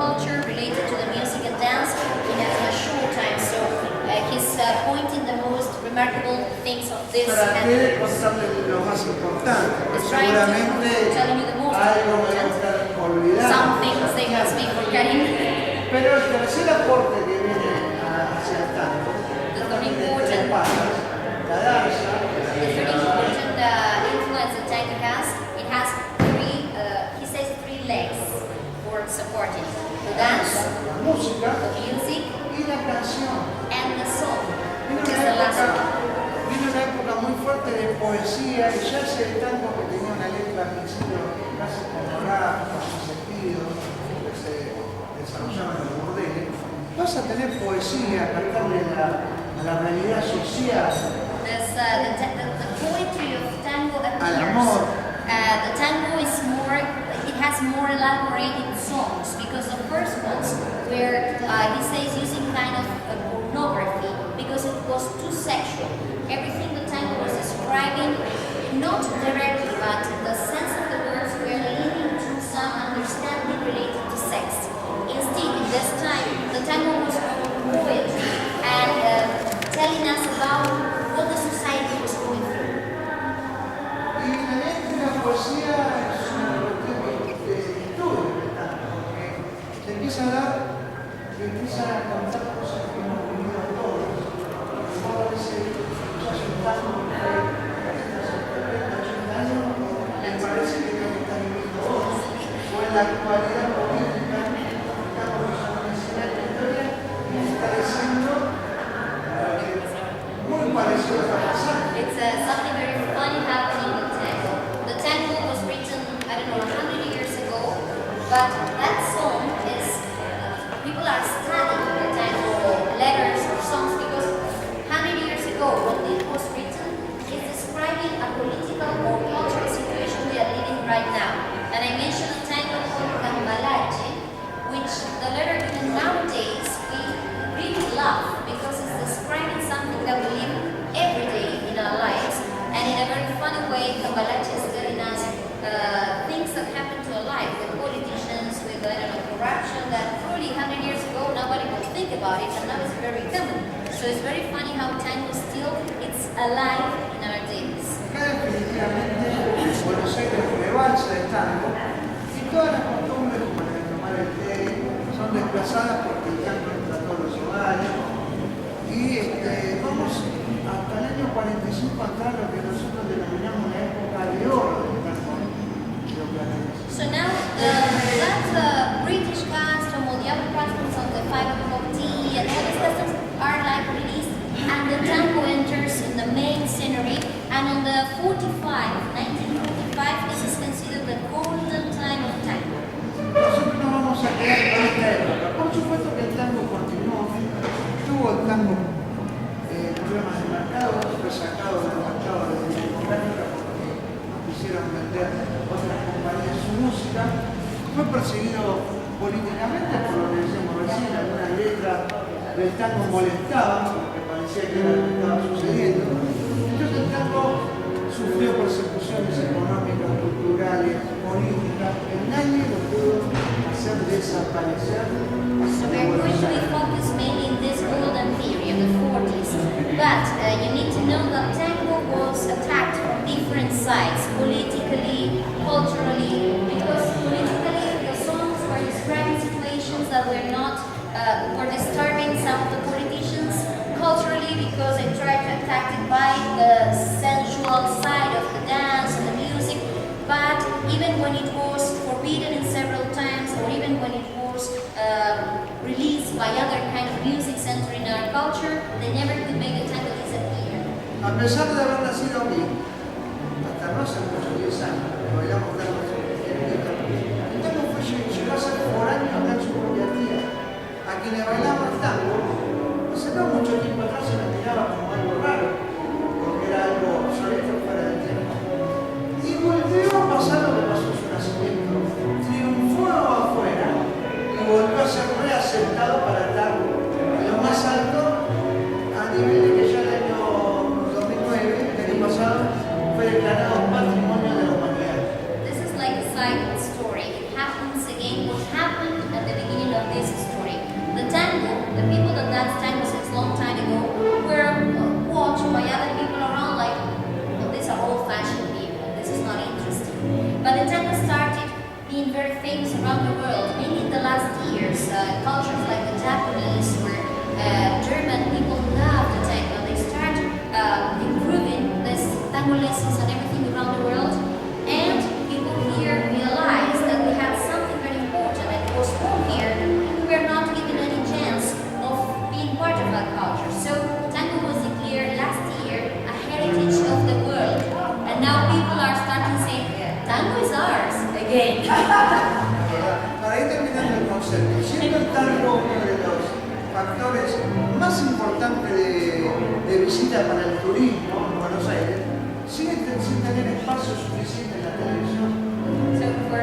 culture related to the music and dance in a short time. So he's pointing the most remarkable things of this. Para que contarle lo más importante, seguramente algo me va a estar olvidando. Some things they must be forgetting. Pero el tercer aporte que viene hacia el tango, important la danza, the very important influence the tango has. It has three, he says, three legs for supporting the dance, la música the music, y la canción. and the song. Vino Which is the last one. una época muy fuerte de poesía y ya ese tango que tenía una letra al principio casi pornográfica, sin sentido, que se desarrollaba en los burdeles, vas a tener poesía, cantarle a la realidad social. The poetry of tango Al appears. amor. The tango is more, it has more elaborated songs because the first ones were, he says, using kind of pornography because it was too sexual. Everything the tango was describing, not directly, but the sense of the words were leading to some understanding related to sex. Instead, in this time, the tango was poetry and telling us about what the society was going through. Y la letra y la poesía es una cuestión de estudio del tango, porque se empieza a contar cosas que hemos vivido todos. Como a veces escuchas un tango que hace 70, 80 años, me parece que es lo que está viviendo hoy. O en la actualidad política, estamos en una escenario de historia y está diciendo muy parecido a lo que está pasando. It's something very funny happening in tango. The tango was written, I don't know, 100 years ago, but that song is, people are studying the tango letters or songs because 100 years ago when it was written, it's describing a political or cultural situation we are living right now. And I mentioned a tango called Cambalache, which the letter even nowadays we really love because it's describing something that we live every day in our lives. And in a very funny way, Cambalache is telling us things that happen to our life with politicians, with corruption that probably 100 years ago nobody would think about it, and now it's very common. So it's very funny how tango still it's alive in our days. Acá definitivamente Buenos Aires rebalsa de tango y todas las costumbres como la de tomar el té son desplazadas porque el tango entra a todos los hogares y vamos hasta el año 45 atrás lo que nosotros denominamos la época de oro del tango. So now that British custom, all the other customs on the 5 o'clock tea and all these customs are like released and the tango enters in the main scenery, and on the 1945 this is considered the golden time of tango. Nosotros no vamos a quedar con esta época. Por supuesto que el tango continuó, tuvo el tango problemas de mercado, fue sacado del mercado de la discográfica porque no quisieron vender otras compañías su música, fue perseguido políticamente por lo que decíamos recién, algunas letras del tango molestaban porque parecía que era lo que estaba sucediendo. Entonces el tango sufrió persecuciones económicas, culturales, políticas, que nadie lo pudo hacer desaparecer. So we're going to be focused mainly in this golden period, the 40s. But you need to know that tango was attacked from different sides, politically, culturally, because politically the songs were describing situations that were not, were disturbing some of the politicians, culturally because they tried to attack it by the sensual side of the dance and the music, but even when it was forbidden in several times, or even when it was released by other kind of music centered in our culture, they never could make the tango disappear. A pesar de haber nacido aquí, hasta no hace muchos 10 años, que bailamos tango el tango llegó a ser foráneo acá en su propia tía. A quienes bailaban tango, hace no mucho tiempo atrás se les miraba como algo raro, porque era algo obsoleto fuera del tiempo. Y volvió a pasar lo que pasó en su nacimiento. Triunfó afuera y volvió a ser reaceptado para estar en lo más alto a nivel de que ya el año 2009, el año pasado, fue declarado Patrimonio de la Humanidad. This the people that dance tango since long time ago were watched by other people around like, "Oh, these are old-fashioned people, this is not interesting." But the tango started being very famous around the world, mainly in the last years. Cultures like the Japanese or German people love the tango. They start improving this tango lessons and everything around the world, and people here realized that we had something very important and it was home here. We were not given any chance of being part of our culture. So tango was declared last year a heritage of the world, and now people are starting saying, tango is ours again. Para ir terminando el concepto, siendo el tango uno de los factores más importantes de visita para el turismo en Buenos Aires, sigue sin tener espacio suficiente en la televisión. So for